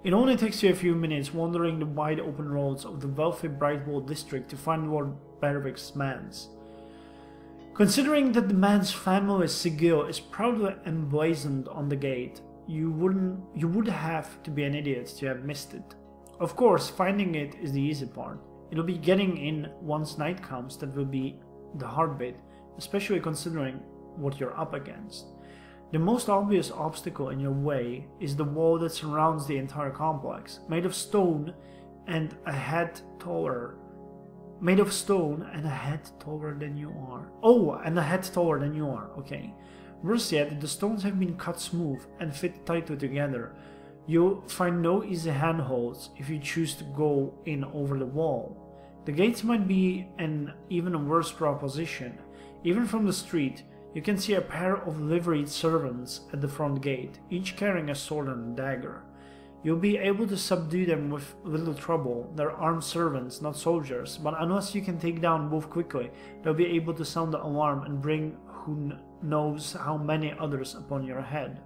It only takes you a few minutes wandering the wide open roads of the wealthy Brightwall district to find Lord Berwick's manse. Considering that the man's family's sigil is proudly emblazoned on the gate, you would have to be an idiot to have missed it. Of course, finding it is the easy part. It'll be getting in once night comes that will be the hard bit, especially considering what you're up against. The most obvious obstacle in your way is the wall that surrounds the entire complex, made of stone and a head taller. Made of stone and a head taller than you are. Oh, and a head taller than you are, okay. Worse yet, the stones have been cut smooth and fit tightly together. You'll find no easy handholds if you choose to go in over the wall. The gates might be an even worse proposition. Even from the street, you can see a pair of liveried servants at the front gate, each carrying a sword and a dagger. You'll be able to subdue them with little trouble. They're armed servants, not soldiers, but unless you can take down both quickly, they'll be able to sound the alarm and bring who knows how many others upon your head.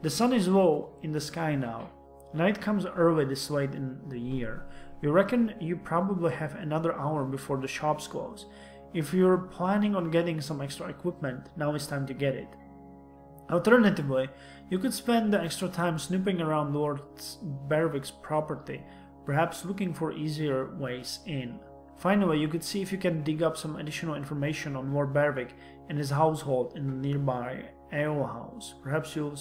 The sun is low in the sky now. Night comes early this late in the year. You reckon you probably have another hour before the shops close. If you're planning on getting some extra equipment, now is time to get it. Alternatively, you could spend the extra time snooping around Lord Berwick's property, perhaps looking for easier ways in. Finally, you could see if you can dig up some additional information on Lord Berwick and his household in the nearby ale house. Perhaps you'll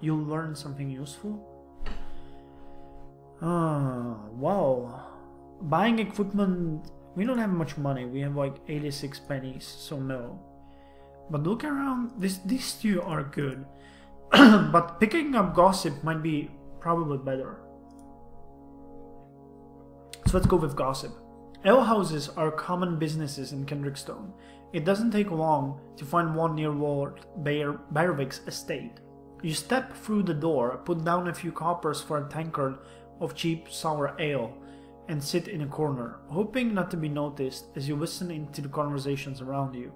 learn something useful? Well, buying equipment, we don't have much money. We have like 86 pennies, so no. But look around, these two are good. But picking up gossip might be probably better. So let's go with gossip. Alehouses are common businesses in Kendrickstone. It doesn't take long to find one near Lord Berwick's estate. You step through the door, put down a few coppers for a tankard of cheap sour ale, and sit in a corner, hoping not to be noticed as you listen into the conversations around you.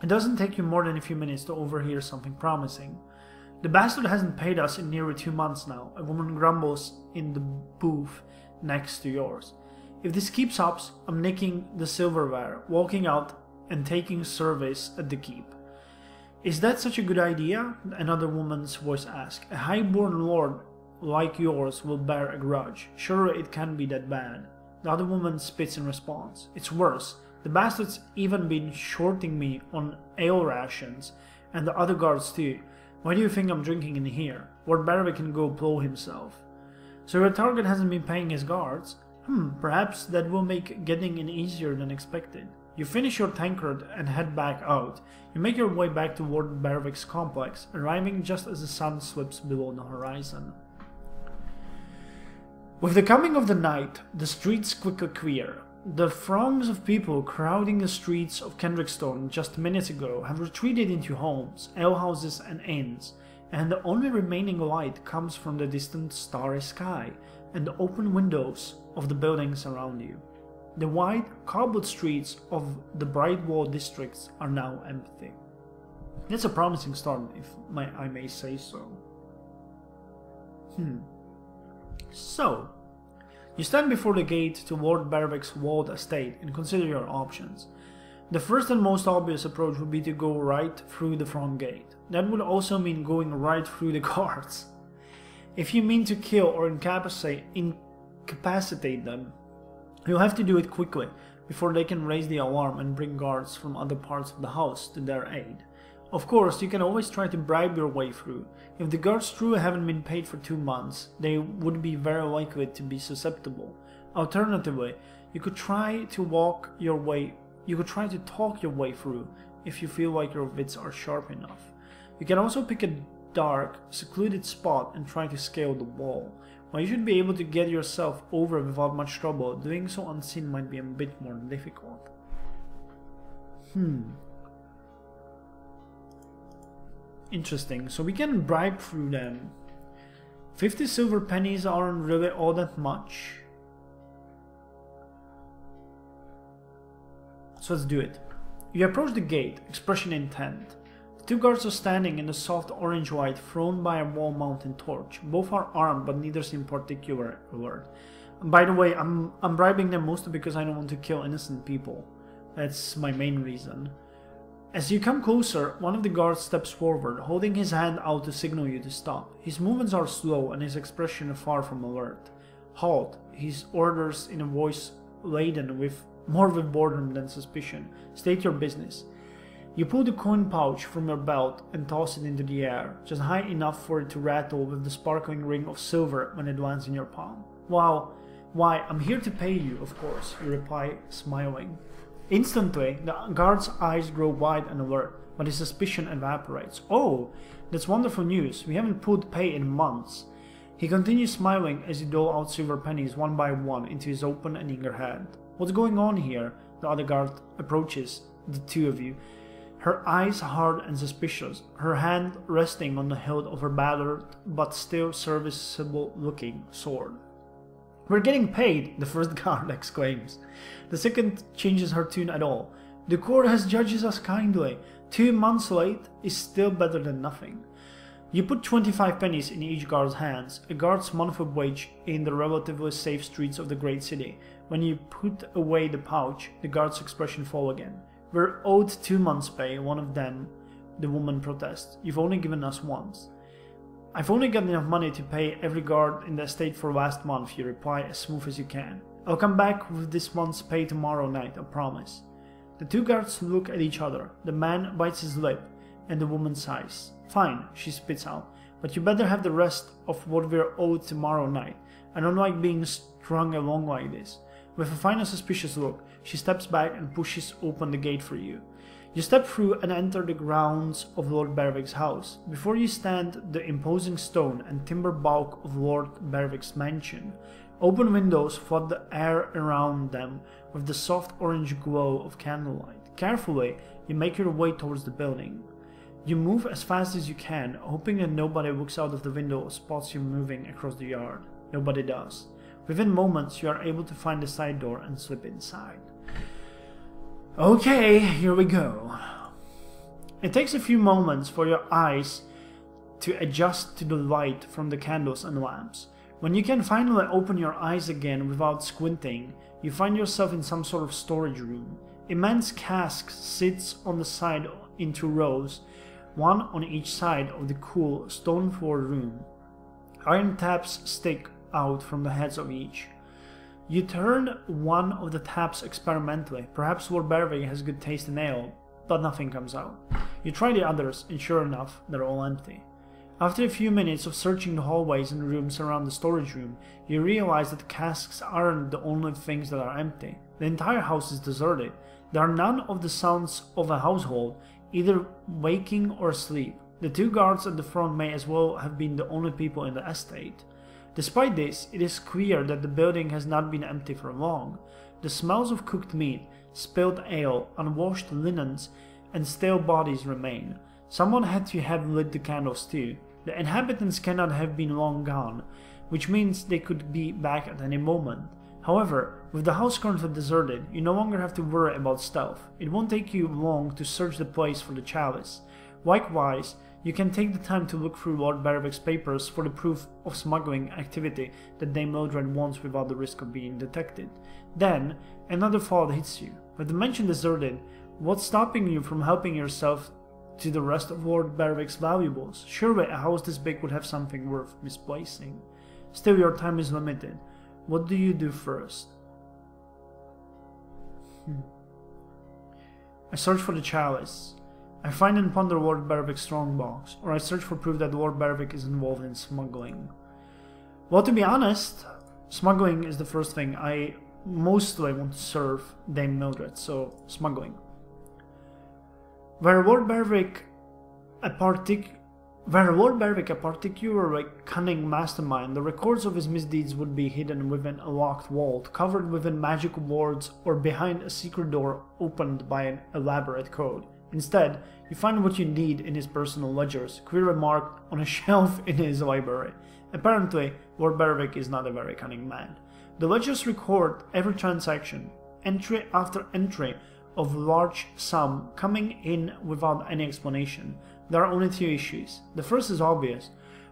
It doesn't take you more than a few minutes to overhear something promising. "The bastard hasn't paid us in nearly 2 months now," a woman grumbles in the booth next to yours. "If this keeps up, I'm nicking the silverware, walking out and taking service at the keep." "Is that such a good idea?" another woman's voice asks. "A high-born lord like yours will bear a grudge. Surely it can't be that bad." The other woman spits in response. "It's worse. The bastard's even been shorting me on ale rations, and the other guards too. Why do you think I'm drinking in here? Lord Berwick can go blow himself." "So your target hasn't been paying his guards? Perhaps that will make getting in easier than expected." You finish your tankard and head back out. You make your way back to Lord Berwick's complex, arriving just as the sun slips below the horizon. With the coming of the night, the streets quickly clear. The throngs of people crowding the streets of Kendrickstone just minutes ago have retreated into homes, alehouses and inns, and the only remaining light comes from the distant starry sky and the open windows of the buildings around you. The wide, cobbled streets of the Brightwall districts are now empty. That's a promising start, if I may say so. So, you stand before the gate to Lord Berwick's walled estate and consider your options. The first and most obvious approach would be to go right through the front gate. That would also mean going right through the guards. If you mean to kill or incapacitate them, you'll have to do it quickly, before they can raise the alarm and bring guards from other parts of the house to their aid. Of course, you can always try to bribe your way through. If the guards truly haven't been paid for 2 months, they would be very likely to be susceptible. Alternatively, you could try to talk your way through if you feel like your wits are sharp enough. You can also pick a dark, secluded spot and try to scale the wall. While you should be able to get yourself over without much trouble, doing so unseen might be a bit more difficult. Interesting, so we can bribe through them. 50 silver pennies aren't really all that much. So let's do it. You approach the gate, expression intent. The two guards are standing in the soft orange light thrown by a wall-mounted torch. Both are armed, but neither seem particularly alert. By the way, I'm bribing them mostly because I don't want to kill innocent people. That's my main reason. As you come closer, one of the guards steps forward, holding his hand out to signal you to stop. His movements are slow and his expression far from alert. Halt, he orders in a voice laden with more with boredom than suspicion. State your business. You pull the coin pouch from your belt and toss it into the air, just high enough for it to rattle with the sparkling ring of silver when it lands in your palm. Wow, why, I'm here to pay you, of course, you reply, smiling. Instantly, the guard's eyes grow wide and alert, but his suspicion evaporates. Oh, that's wonderful news. We haven't pulled pay in months. He continues smiling as you dole out silver pennies one by one into his open and eager hand. What's going on here? The other guard approaches the two of you, her eyes hard and suspicious, her hand resting on the hilt of her battered but still serviceable-looking sword. We're getting paid, the first guard exclaims. The second changes her tune at all. The court has judged us kindly. 2 months late is still better than nothing. You put 25 pennies in each guard's hands, a guard's monthly wage in the relatively safe streets of the great city. When you put away the pouch, the guard's expression falls again. We're owed 2 months' pay, one of them, the woman protests. You've only given us once. I've only got enough money to pay every guard in the estate for last month, you reply as smooth as you can. I'll come back with this month's pay tomorrow night, I promise. The two guards look at each other. The man bites his lip, and the woman sighs. Fine, she spits out, but you better have the rest of what we're owed tomorrow night. I don't like being strung along like this. With a final suspicious look, she steps back and pushes open the gate for you. You step through and enter the grounds of Lord Berwick's house. Before you stand the imposing stone and timber bulk of Lord Berwick's mansion. Open windows flood the air around them with the soft orange glow of candlelight. Carefully, you make your way towards the building. You move as fast as you can, hoping that nobody looks out of the window or spots you moving across the yard. Nobody does. Within moments, you are able to find the side door and slip inside. Okay, here we go. It takes a few moments for your eyes to adjust to the light from the candles and lamps. When you can finally open your eyes again without squinting, you find yourself in some sort of storage room. Immense casks sit on the side in 2 rows, one on each side of the cool, stone-floored room. Iron taps stick out from the heads of each. You turn one of the taps experimentally. Perhaps Lord Berwick has good taste in ale, but nothing comes out. You try the others, and sure enough, they're all empty. After a few minutes of searching the hallways and rooms around the storage room, you realize that the casks aren't the only things that are empty. The entire house is deserted. There are none of the sounds of a household, either waking or asleep. The 2 guards at the front may as well have been the only people in the estate. Despite this, it is clear that the building has not been empty for long. The smells of cooked meat, spilled ale, unwashed linens, and stale bodies remain. Someone had to have lit the candles too. The inhabitants cannot have been long gone, which means they could be back at any moment. However, with the house currently deserted, you no longer have to worry about stealth. It won't take you long to search the place for the chalice. Likewise, you can take the time to look through Lord Berwick's papers for the proof of smuggling activity that Dame Mildred wants without the risk of being detected. Then, another thought hits you. With the mansion deserted, what's stopping you from helping yourself to the rest of Lord Berwick's valuables? Surely a house this big would have something worth misplacing. Still, your time is limited. What do you do first? I search for the chalice. I find and ponder Lord Berwick's strongbox, or I search for proof that Lord Berwick is involved in smuggling. Well, to be honest, smuggling is the first thing. I mostly want to serve Dame Mildred, so smuggling. Were Lord Berwick a particularly cunning mastermind, the records of his misdeeds would be hidden within a locked vault, covered within magical wards, or behind a secret door opened by an elaborate code. Instead, you find what you need in his personal ledgers, clearly marked on a shelf in his library. Apparently, Lord Berwick is not a very cunning man. The ledgers record every transaction, entry after entry, of large sum coming in without any explanation. There are only two issues. The first is obvious.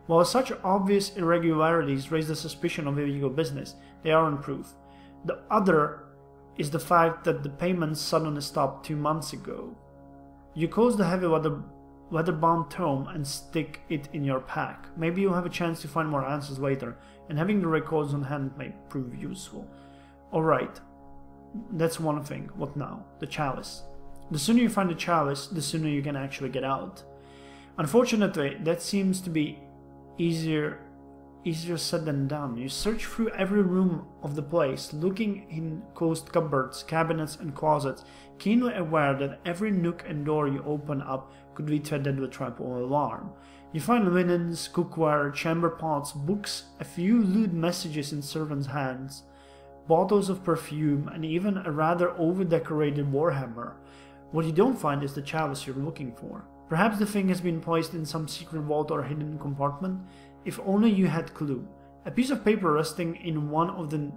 While such obvious irregularities raise the suspicion of illegal business, they aren't proof. The other is the fact that the payments suddenly stopped 2 months ago. You close the heavy leather-bound tome and stick it in your pack. Maybe you'll have a chance to find more answers later, and having the records on hand may prove useful. Alright, that's one thing. What now? The chalice. The sooner you find the chalice, the sooner you can actually get out. Unfortunately, that seems to be easier said than done. You search through every room of the place, looking in closed cupboards, cabinets and closets, keenly aware that every nook and door you open up could lead to a deadly trap or alarm. You find linens, cookware, chamber pots, books, a few lewd messages in servants' hands, bottles of perfume, and even a rather over-decorated warhammer. What you don't find is the chalice you're looking for. Perhaps the thing has been placed in some secret vault or hidden compartment. If only you had clue. A piece of paper resting in one of the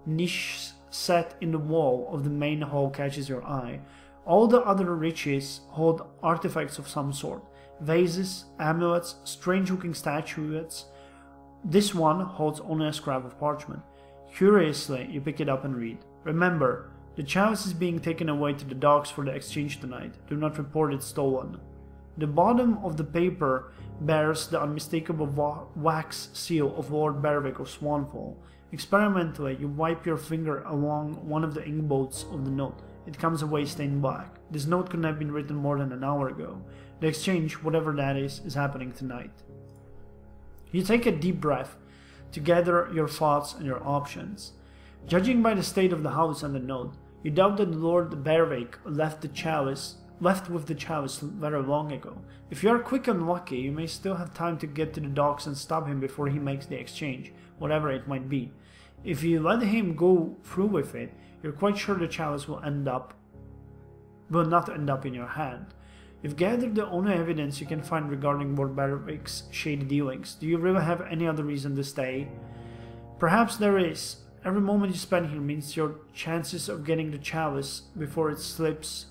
niches set in the wall of the main hall catches your eye. All the other riches hold artifacts of some sort. Vases, amulets, strange-looking statuettes. This one holds only a scrap of parchment. Curiously, you pick it up and read. Remember, the chalice is being taken away to the docks for the exchange tonight. Do not report it stolen. The bottom of the paper bears the unmistakable wax seal of Lord Berwick of Swanfall. Experimentally, you wipe your finger along one of the inkboats of the note. It comes away stained black. This note couldn't have been written more than an hour ago. The exchange, whatever that is happening tonight. You take a deep breath to gather your thoughts and your options. Judging by the state of the house and the note, you doubt that Lord Berwick left with the chalice very long ago. If you are quick and lucky, you may still have time to get to the docks and stop him before he makes the exchange, whatever it might be. If you let him go through with it, you're quite sure the chalice will not end up in your hand. You've gathered the only evidence you can find regarding Lord Berwick's shady dealings. Do you really have any other reason to stay? Perhaps there is. Every moment you spend here means your chances of getting the chalice before it slips.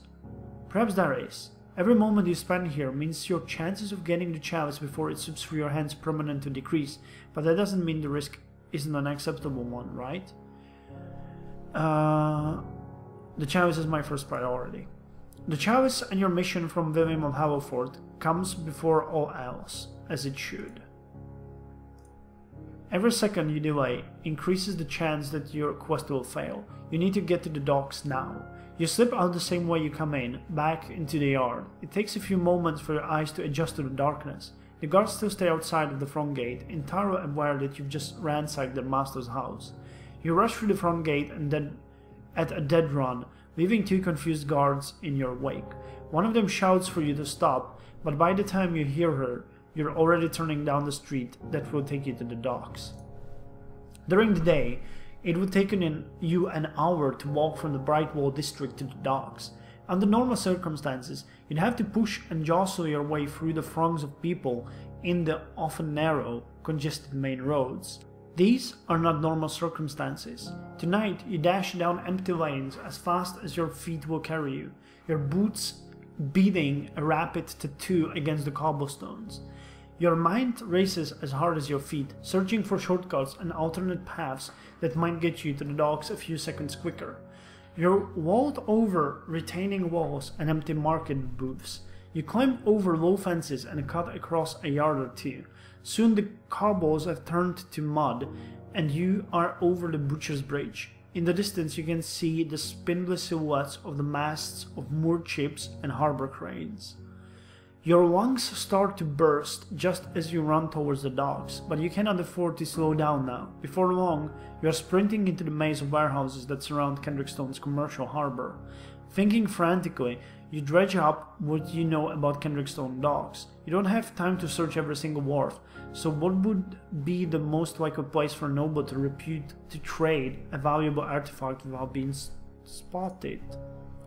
Perhaps there is. Every moment you spend here means your chances of getting the chalice before it slips through your hands permanently decrease, but that doesn't mean the risk isn't an acceptable one, right? The chalice is my first priority. The chalice and your mission from William of Halliford comes before all else, as it should. Every second you delay increases the chance that your quest will fail. You need to get to the docks now. You slip out the same way you come in, back into the yard. It takes a few moments for your eyes to adjust to the darkness. The guards still stay outside of the front gate, entirely aware that you've just ransacked their master's house. You rush through the front gate and then at a dead run, leaving two confused guards in your wake. One of them shouts for you to stop, but by the time you hear her, you're already turning down the street that will take you to the docks. During the day, it would take you an hour to walk from the Brightwall district to the docks. Under normal circumstances, you'd have to push and jostle your way through the throngs of people in the often narrow, congested main roads. These are not normal circumstances. Tonight, you dash down empty lanes as fast as your feet will carry you, your boots beating a rapid tattoo against the cobblestones. Your mind races as hard as your feet, searching for shortcuts and alternate paths that might get you to the docks a few seconds quicker. You're walled over retaining walls and empty market booths. You climb over low fences and cut across a yard or two. Soon the cobbles have turned to mud, and you are over the butcher's bridge. In the distance you can see the spindly silhouettes of the masts of moored ships and harbor cranes. Your lungs start to burst just as you run towards the docks, but you cannot afford to slow down now. Before long, you are sprinting into the maze of warehouses that surround Kendrickstone's commercial harbor. Thinking frantically, you dredge up what you know about Kendrickstone docks. You don't have time to search every single wharf, so what would be the most likely place for a noble to repute to trade a valuable artifact without being spotted?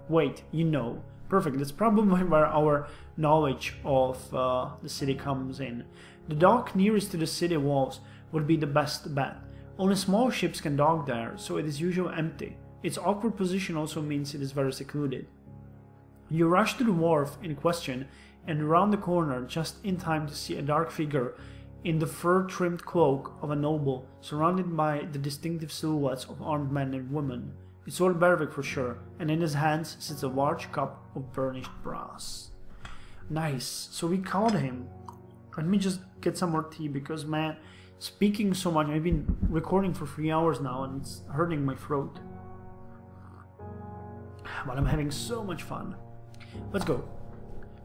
Wait, you know. Perfect, that's probably where our knowledge of the city comes in. The dock nearest to the city walls would be the best bet. Only small ships can dock there, so it is usually empty. Its awkward position also means it is very secluded. You rush to the wharf in question, and around the corner just in time to see a dark figure in the fur-trimmed cloak of a noble, surrounded by the distinctive silhouettes of armed men and women. It's Lord Berwick for sure, and in his hands sits a large cup of burnished brass. Nice, so we caught him. Let me just get some more tea, because man, speaking so much, I've been recording for 3 hours now and it's hurting my throat. But I'm having so much fun. Let's go.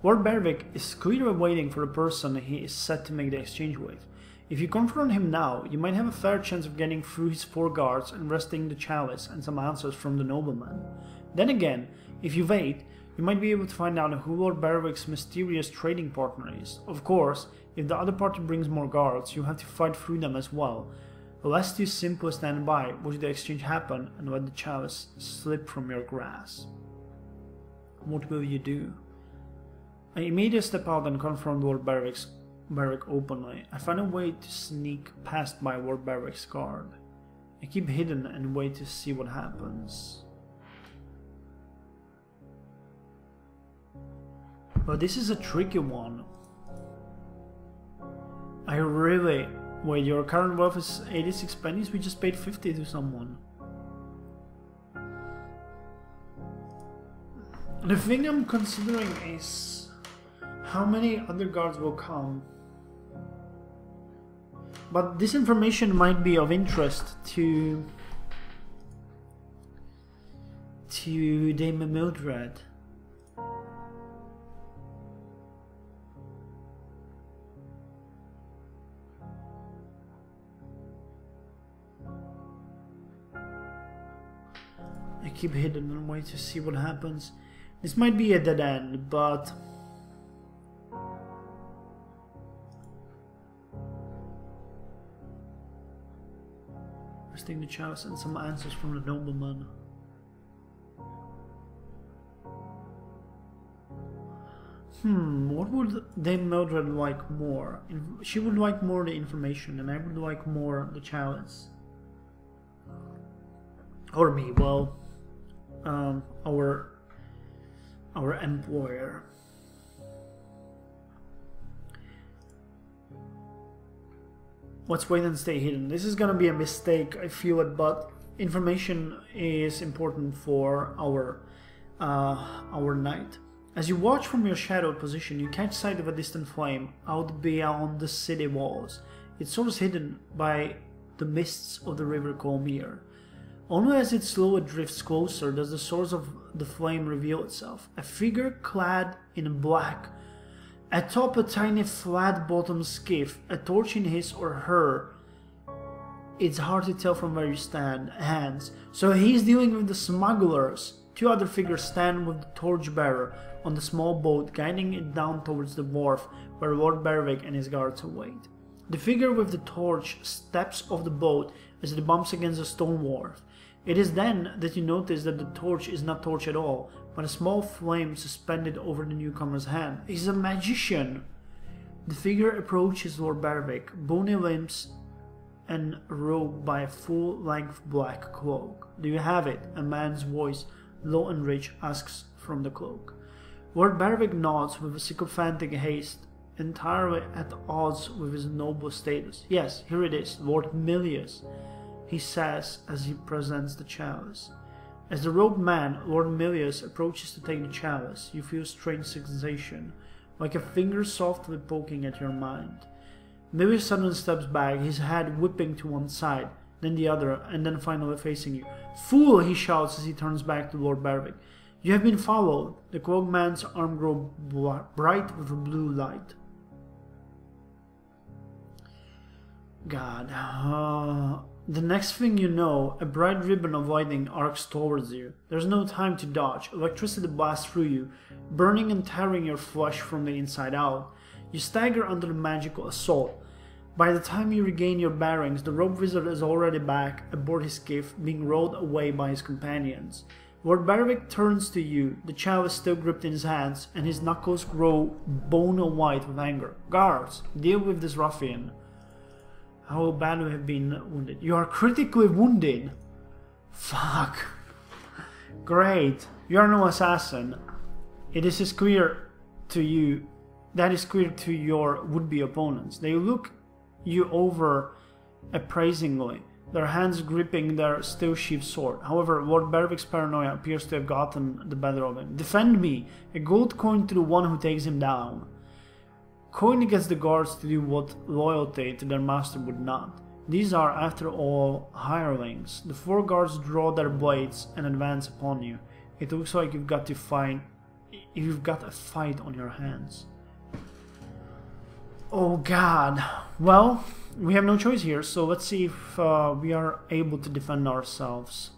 Lord Berwick is clearly waiting for the person he is set to make the exchange with. If you confront him now, you might have a fair chance of getting through his 4 guards and wresting the chalice and some answers from the nobleman. Then again, if you wait, you might be able to find out who Lord Berwick's mysterious trading partner is. Of course, if the other party brings more guards, you have to fight through them as well, lest you simply stand by, watch the exchange happen, and let the chalice slip from your grasp. What will you do? I immediately step out and confront Lord Berwick openly. I find a way to sneak past by Lord Berwick's guard. I keep hidden and wait to see what happens. But this is a tricky one. I really... Wait, your current wealth is 86 pennies? We just paid 50 to someone. The thing I'm considering is how many other guards will come. But this information might be of interest to Dame Mildred. I keep hidden and wait to see what happens. This might be a dead end, but resting the chalice and some answers from the nobleman. What would Dame Mildred like more? She would like more the information, and I would like more the chalice. Or me, well, our employer. Let's wait and stay hidden. This is gonna be a mistake, I feel it, but information is important for our night. As you watch from your shadowed position, you catch sight of a distant flame out beyond the city walls. It's sort of hidden by the mists of the river Colmere. Only as it slowly drifts closer does the source of the flame reveal itself. A figure clad in black, atop a tiny flat-bottomed skiff, a torch in his or her. It's hard to tell from where you stand, hands. So he's dealing with the smugglers. 2 other figures stand with the torchbearer on the small boat, guiding it down towards the wharf where Lord Berwick and his guards await. The figure with the torch steps off the boat as it bumps against a stone wharf. It is then that you notice that the torch is not torch at all, but a small flame suspended over the newcomer's hand. He's a magician! The figure approaches Lord Berwick, bony limbs and robed by a full-length black cloak. Do you have it? A man's voice, low and rich, asks from the cloak. Lord Berwick nods with a sycophantic haste, entirely at odds with his noble status. Yes, here it is, Lord Milius, he says as he presents the chalice. As the robed man, Lord Milius, approaches to take the chalice, you feel a strange sensation, like a finger softly poking at your mind. Milius suddenly steps back, his head whipping to one side, then the other, and then finally facing you. Fool! He shouts as he turns back to Lord Berwick. You have been followed. The cloaked man's arm grows bright with a blue light. God. The next thing you know, a bright ribbon of lightning arcs towards you. There's no time to dodge. Electricity blasts through you, burning and tearing your flesh from the inside out. You stagger under the magical assault. By the time you regain your bearings, the rope wizard is already back aboard his skiff, being rolled away by his companions. Lord Berwick turns to you, the chalice still gripped in his hands, and his knuckles grow bone white with anger. Guards, deal with this ruffian. How bad you have been wounded? You are critically wounded. Fuck. Great. You are no assassin. It is clear to you that is clear to your would-be opponents. They look you over appraisingly, their hands gripping their still-sheathed sword. However, Lord Berwick's paranoia appears to have gotten the better of him. Defend me! A gold coin to the one who takes him down. Coin gets the guards to do what loyalty to their master would not. These are, after all, hirelings. The 4 guards draw their blades and advance upon you. It looks like you've got a fight on your hands. Oh god. Well, we have no choice here, so let's see if we are able to defend ourselves.